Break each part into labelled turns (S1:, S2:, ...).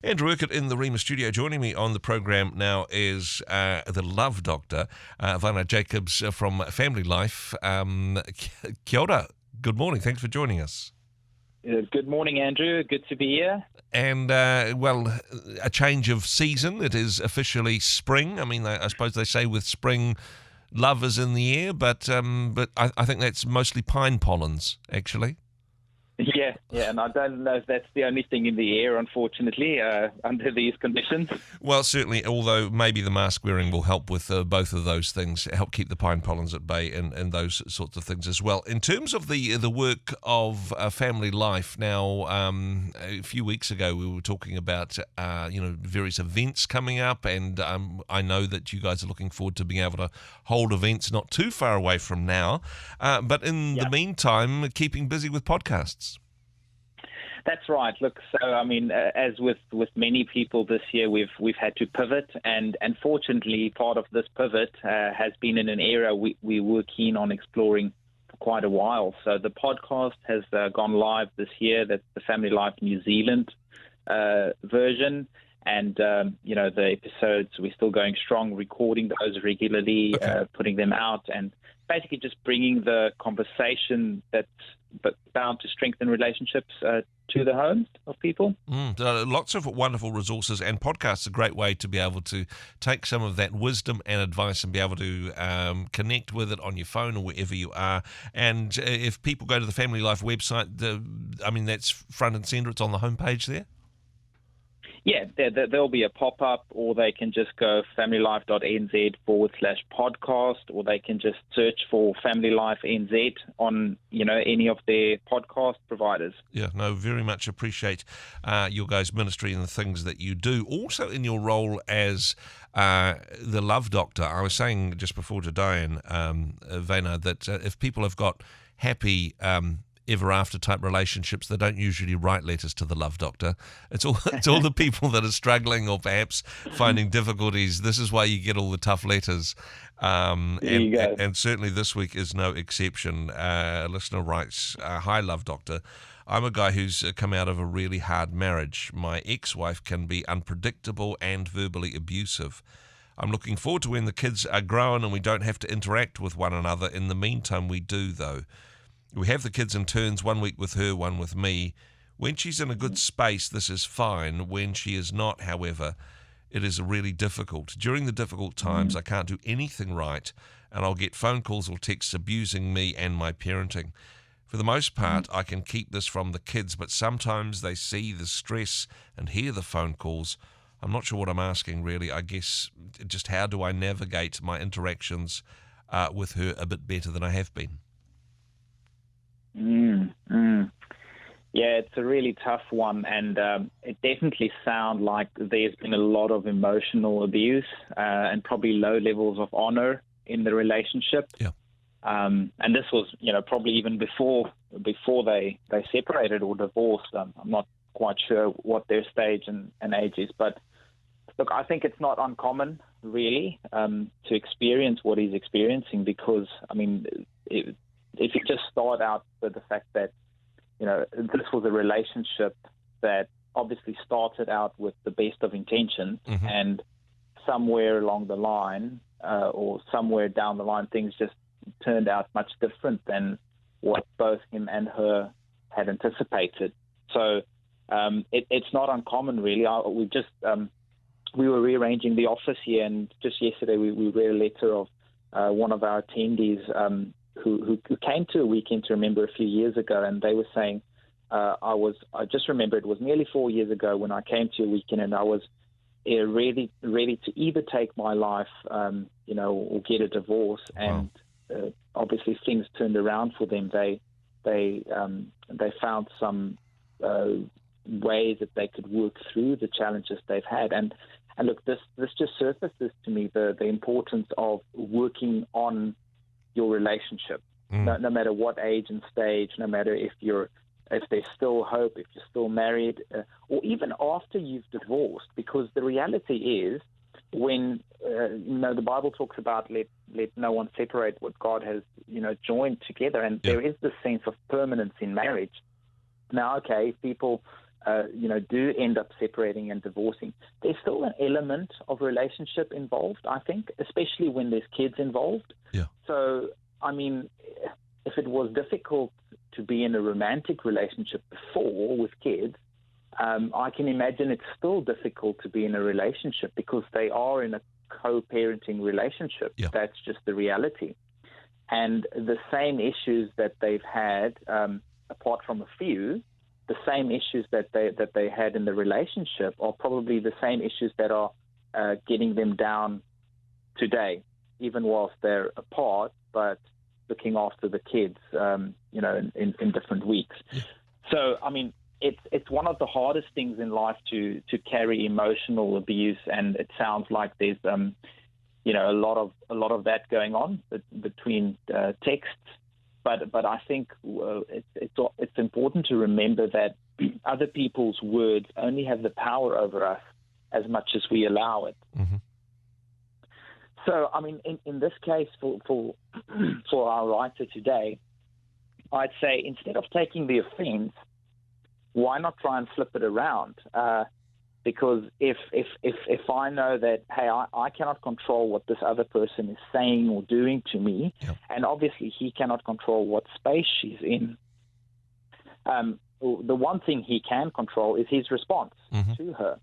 S1: Andrew Urquhart in the Rhema studio. Joining me on the program now is the Love Doctor, Vana Jacobs from Family Life. Kia ora. Good morning. Thanks for joining us.
S2: Good morning, Andrew. Good to be here.
S1: And, a change of season. It is officially spring. I mean, I suppose they say with spring, love is in the air, but I think that's mostly pine pollens, actually.
S2: Yeah, and I don't know if that's the only thing in the air, unfortunately, under these conditions.
S1: Well, certainly, although maybe the mask wearing will help with both of those things, help keep the pine pollens at bay and those sorts of things as well. In terms of the work of Family Life, now, a few weeks ago we were talking about, various events coming up, and I know that you guys are looking forward to being able to hold events not too far away from now, but in the meantime, keeping busy with podcasts.
S2: That's right. Look, so I mean, as with many people this year, we've had to pivot, and fortunately, part of this pivot has been in an area we were keen on exploring for quite a while. So the podcast has gone live this year. That's the Family Life New Zealand version, and the episodes we're still going strong, recording those regularly, putting them out, and basically just bringing the conversation that's bound to strengthen relationships to the homes of people.
S1: Lots of wonderful resources, and podcasts are a great way to be able to take some of that wisdom and advice and be able to connect with it on your phone or wherever you are. And if people go to the Family Life website, that's front and centre. It's on the homepage there.
S2: Yeah, there'll be a pop-up, or they can just go familylife.nz/podcast, or they can just search for Family Life NZ on, any of their podcast providers.
S1: Yeah, no, very much appreciate your guys' ministry and the things that you do. Also in your role as the Love Doctor, I was saying just before to Diane, Vana, that if people have got happy ever after type relationships, they don't usually write letters to the Love Doctor. It's all the people that are struggling or perhaps finding difficulties. This is why you get all the tough letters. And certainly this week is no exception. A listener writes, "Hi, Love Doctor. I'm a guy who's come out of a really hard marriage. My ex-wife can be unpredictable and verbally abusive. I'm looking forward to when the kids are grown and we don't have to interact with one another. In the meantime, we do, though. We have the kids in turns, 1 week with her, one with me. When she's in a good space, this is fine. When she is not, however, it is really difficult. During the difficult times, I can't do anything right, and I'll get phone calls or texts abusing me and my parenting. For the most part, I can keep this from the kids, but sometimes they see the stress and hear the phone calls. I'm not sure what I'm asking, really. I guess just how do I navigate my interactions with her a bit better than I have been?"
S2: Yeah, it's a really tough one, and it definitely sounds like there's been a lot of emotional abuse and probably low levels of honor in the relationship.
S1: Yeah.
S2: And this was, probably even before they separated or divorced. I'm not quite sure what their stage and age is, but look, I think it's not uncommon, really, to experience what he's experiencing, because, if you just start out with the fact that, this was a relationship that obviously started out with the best of intentions, and somewhere along the line or somewhere down the line, things just turned out much different than what both him and her had anticipated. So it's not uncommon, really. We were rearranging the office here, and just yesterday we read a letter of one of our attendees who came to a weekend to remember a few years ago, and they were saying, I just remember it was nearly 4 years ago when I came to a weekend, and I was ready to either take my life, or get a divorce.
S1: Wow.
S2: And obviously things turned around for them. They found some ways that they could work through the challenges they've had. And look, this just surfaces to me the importance of working on your relationship, no matter what age and stage, no matter if there's still hope, if you're still married, or even after you've divorced. Because the reality is, when the Bible talks about let no one separate what God has joined together, and there is this sense of permanence in marriage. Now, okay, people do end up separating and divorcing, there's still an element of relationship involved, I think, especially when there's kids involved.
S1: Yeah.
S2: So, I mean, if it was difficult to be in a romantic relationship before with kids, I can imagine it's still difficult to be in a relationship because they are in a co-parenting relationship.
S1: Yeah.
S2: That's just the reality. And the same issues that they've had, apart from a few, the same issues that they had in the relationship are probably the same issues that are getting them down today, even whilst they're apart, but looking after the kids, in different weeks.
S1: Yeah.
S2: So, I mean, it's one of the hardest things in life to carry emotional abuse, and it sounds like there's a lot of that going on between texts. But I think it's important to remember that other people's words only have the power over us as much as we allow it.
S1: Mm-hmm.
S2: So, I mean, in this case, for our writer today, I'd say instead of taking the offense, why not try and flip it around? Because if I know that, hey, I cannot control what this other person is saying or doing to me,
S1: yep.
S2: and obviously he cannot control what space she's in, the one thing he can control is his response
S1: mm-hmm.
S2: to her.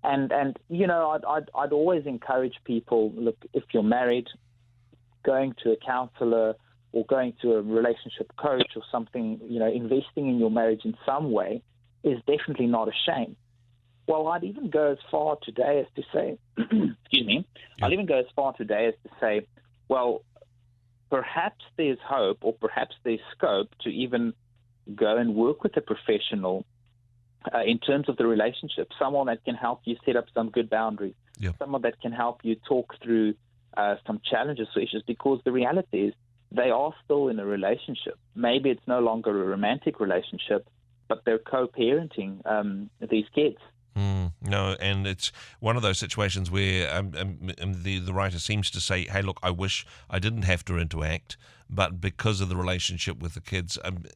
S2: And I'd always encourage people, look, if you're married, going to a counselor or going to a relationship coach or something, investing in your marriage in some way is definitely not a shame. Well, I'd even go as far today as to say, excuse me,
S1: yeah.
S2: I'd even go as far today as to say, well, perhaps there's hope or perhaps there's scope to even go and work with a professional in terms of the relationship, someone that can help you set up some good boundaries,
S1: yep.
S2: someone that can help you talk through some challenges or issues, because the reality is they are still in a relationship. Maybe it's no longer a romantic relationship, but they're co-parenting these kids.
S1: No, and it's one of those situations where the writer seems to say, hey, look, I wish I didn't have to interact, but because of the relationship with the kids, and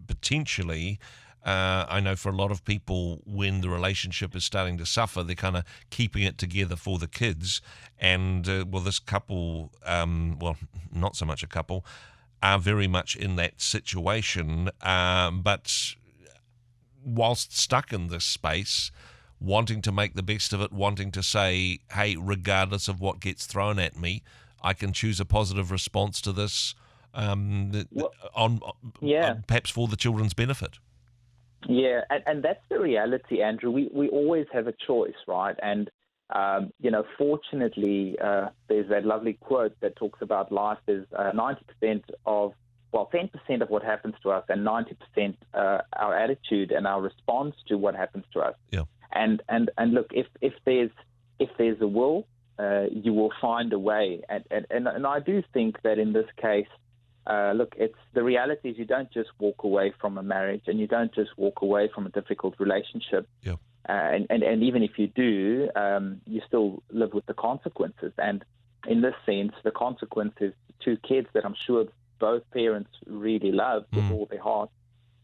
S1: potentially, I know for a lot of people, when the relationship is starting to suffer, they're kind of keeping it together for the kids. And, this couple, not so much a couple, are very much in that situation, but whilst stuck in this space, wanting to make the best of it, wanting to say, hey, regardless of what gets thrown at me, I can choose a positive response to this perhaps for the children's benefit.
S2: Yeah, and that's the reality, Andrew. We always have a choice, right? And, fortunately, there's that lovely quote that talks about life is 10% of what happens to us, and 90% our attitude and our response to what happens to us.
S1: Yeah.
S2: And look, if there's a will, you will find a way. And I do think that in this case, it's the reality is you don't just walk away from a marriage, and you don't just walk away from a difficult relationship.
S1: Yeah.
S2: And even if you do, you still live with the consequences. And in this sense, the consequences to kids that I'm sure both parents really love with all their heart,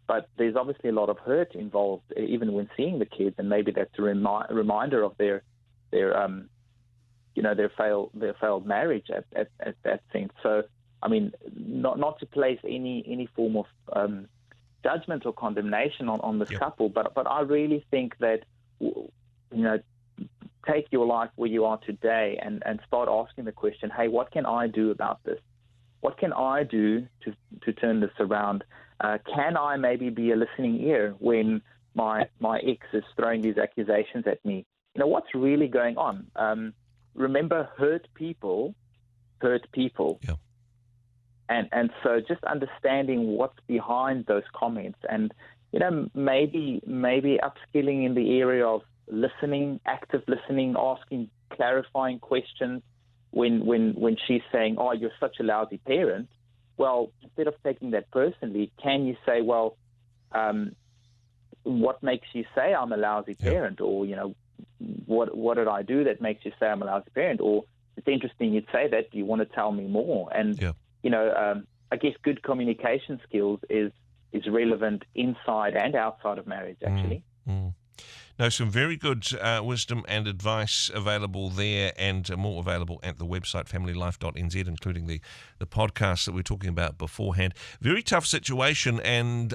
S2: but there's obviously a lot of hurt involved, even when seeing the kids, and maybe that's a reminder of their failed marriage at that sense. So, I mean, not to place any form of judgment or condemnation on this couple, but I really think that take your life where you are today and start asking the question, hey, what can I do about this? What can I do to turn this around? Can I maybe be a listening ear when my ex is throwing these accusations at me? What's really going on? Remember, hurt people hurt people.
S1: Yeah.
S2: And so just understanding what's behind those comments, and maybe upskilling in the area of listening, active listening, asking clarifying questions. When she's saying, oh, you're such a lousy parent, well, instead of taking that personally, can you say, well, what makes you say I'm a lousy parent? Or, what did I do that makes you say I'm a lousy parent? Or it's interesting you'd say that. Do you want to tell me more? And, I guess good communication skills is is relevant inside and outside of marriage, actually.
S1: No, some very good wisdom and advice available there, and more available at the website familylife.nz, including the podcast that we were talking about beforehand. Very tough situation, and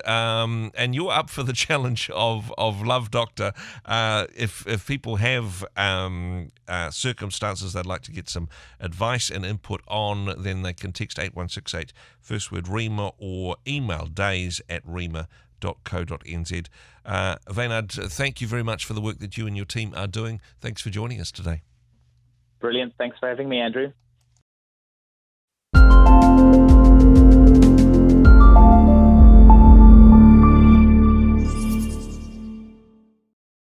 S1: you're up for the challenge of Love Doctor. If people have circumstances they'd like to get some advice and input on, then they can text 8168, first word Rhema, or email days@rhema.co.nz. Vaynard, thank you very much for the work that you and your team are doing. Thanks for joining us today.
S2: Brilliant. Thanks for having me, Andrew.